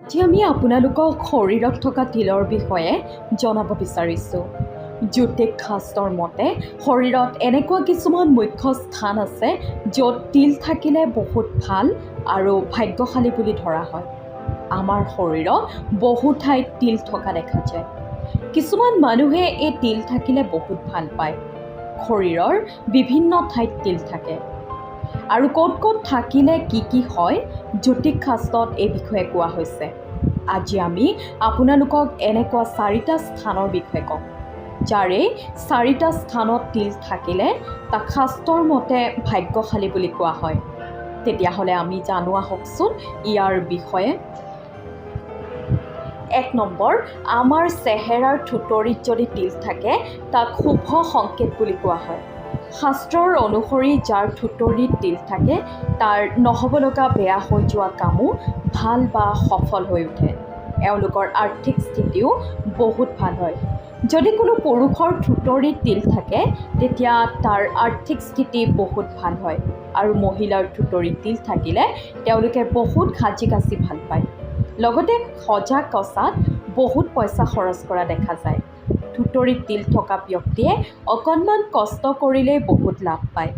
আজি আমি আপোনালোকক শৰীৰত থকা তিলৰ বিষয়ে জনাব বিচাৰিছোঁ। জ্যোতিষ শাস্ত্ৰৰ মতে শৰীৰত এনেকুৱা কিছুমান মুখ্য স্থান আছে য'ত তিল থাকিলে বহুত ভাল আৰু ভাগ্যশালী বুলি ধৰা হয়। আমাৰ শৰীৰত বহু ঠাইত তিল থকা দেখা যায়। কিছুমান মানুহে এই তিল থাকিলে বহুত ভাল পায়। শৰীৰৰ বিভিন্ন ঠাইত তিল থাকে আৰু ক'ত ক'ত থাকিলে কি হয় জ্যোতিষ শাস্ত্ৰত এই বিষয়ে কোৱা হৈছে। আজি আমি আপোনালোকক এনেকুৱা 4টা স্থানৰ বিষয়ে ক'ম, যাৰে 4টা স্থানত তিল থাকিলে তাক শাস্ত্ৰৰ মতে ভাগ্যশালী বুলি কোৱা হয়। তেতিয়াহ'লে আমি জানো আহকচোন ইয়াৰ বিষয়ে। 1 নম্বৰ, আমাৰ চেহেৰাৰ থুতৰিত যদি তিল থাকে তাক শুভ সংকেত বুলি কোৱা হয়। শাস্ত্ৰৰ অনুসৰি যাৰ থুতৰিত তিল থাকে তাৰ নহ'ব লগা বেয়া হৈ যোৱা কামো ভাল বা সফল হৈ উঠে। এওঁলোকৰ আৰ্থিক স্থিতিও বহুত ভাল হয়। যদি কোনো পুৰুষৰ থুতৰিত তিল থাকে তেতিয়া তাৰ আৰ্থিক স্থিতি বহুত ভাল হয়, আৰু মহিলাৰ থুতৰিত তিল থাকিলে তেওঁলোকে বহুত সাজি কাচি ভাল পায়। লগতে সজা কচাত বহুত পইচা খৰচ কৰা দেখা যায়। থুতৰিত তিল থকা ব্যক্তিয়ে অকণমান কষ্ট কৰিলেই বহুত লাভ পায়।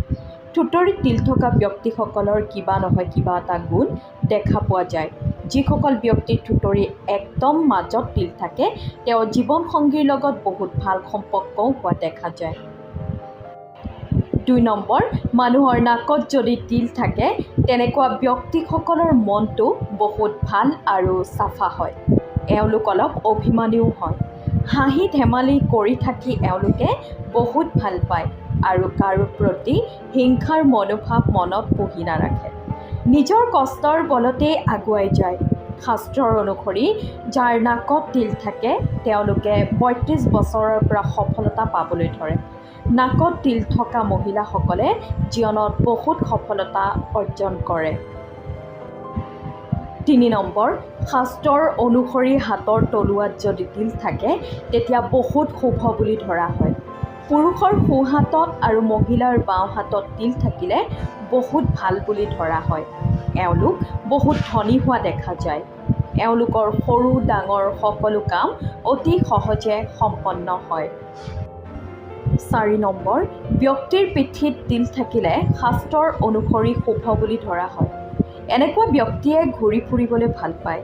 থুতৰিত তিল থকা ব্যক্তিসকলৰ কিবা নহয় কিবা এটা গুণ দেখা পোৱা যায়। যিসকল ব্যক্তিৰ থুতৰি একদম মাজত তিল থাকে তেওঁ জীৱনসংগীৰ লগত বহুত ভাল সম্পৰ্কও হোৱা দেখা যায়। 2 নম্বৰ, মানুহৰ নাকত যদি তিল থাকে তেনেকুৱা ব্যক্তিসকলৰ মনটো বহুত ভাল আৰু চাফা হয়। এওঁলোক অলপ অভিমানীও হয়। হাঁহি ধেমালি কৰি থাকি এওঁলোকে বহুত ভাল পায় আৰু কাৰো প্ৰতি হিংসাৰ মনোভাৱ মনত পুহি নাৰাখে। নিজৰ কষ্টৰ বলতেই আগুৱাই যায়। শাস্ত্ৰৰ অনুসৰি যাৰ নাকত তিল থাকে তেওঁলোকে ৩৫ বছৰৰ পৰা সফলতা পাবলৈ ধৰে। নাকত তিল থকা মহিলাসকলে জীৱনত বহুত সফলতা অৰ্জন কৰে। 3 নম্বৰ, শাস্ত্ৰৰ অনুসৰি হাতৰ তলুৱাত যদি তিল থাকে তেতিয়া বহুত শুভ বুলি ধৰা হয়। পুৰুষৰ সোঁ হাতত আৰু মহিলাৰ বাওঁ হাতত তিল থাকিলে বহুত ভাল বুলি ধৰা হয়। এওঁলোক বহুত ধনী হোৱা দেখা যায়। এওঁলোকৰ সৰু ডাঙৰ সকলো কাম অতি সহজে সম্পন্ন হয়। 4 নম্বৰ, ব্যক্তিৰ পিঠিত তিল থাকিলে শাস্ত্ৰৰ অনুসৰি শুভ বুলি ধৰা হয়। এনেকুৱা ব্যক্তিয়ে ঘূৰি ফুৰিবলৈ ভাল পায়।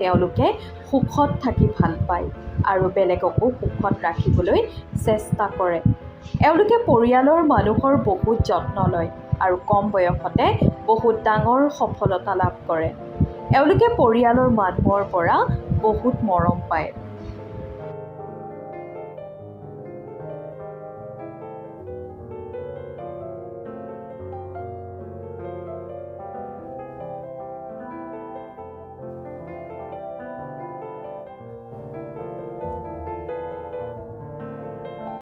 তেওঁলোকে সুখত থাকি ভাল পায় আৰু বেলেগকো সুখত ৰাখিবলৈ চেষ্টা কৰে। এওঁলোকে পৰিয়ালৰ মানুহৰ বহুত যত্ন লয় আৰু কম বয়সতে বহুত ডাঙৰ সফলতা লাভ কৰে। এওঁলোকে পৰিয়ালৰ মানুহৰ পৰা বহুত মৰম পায়।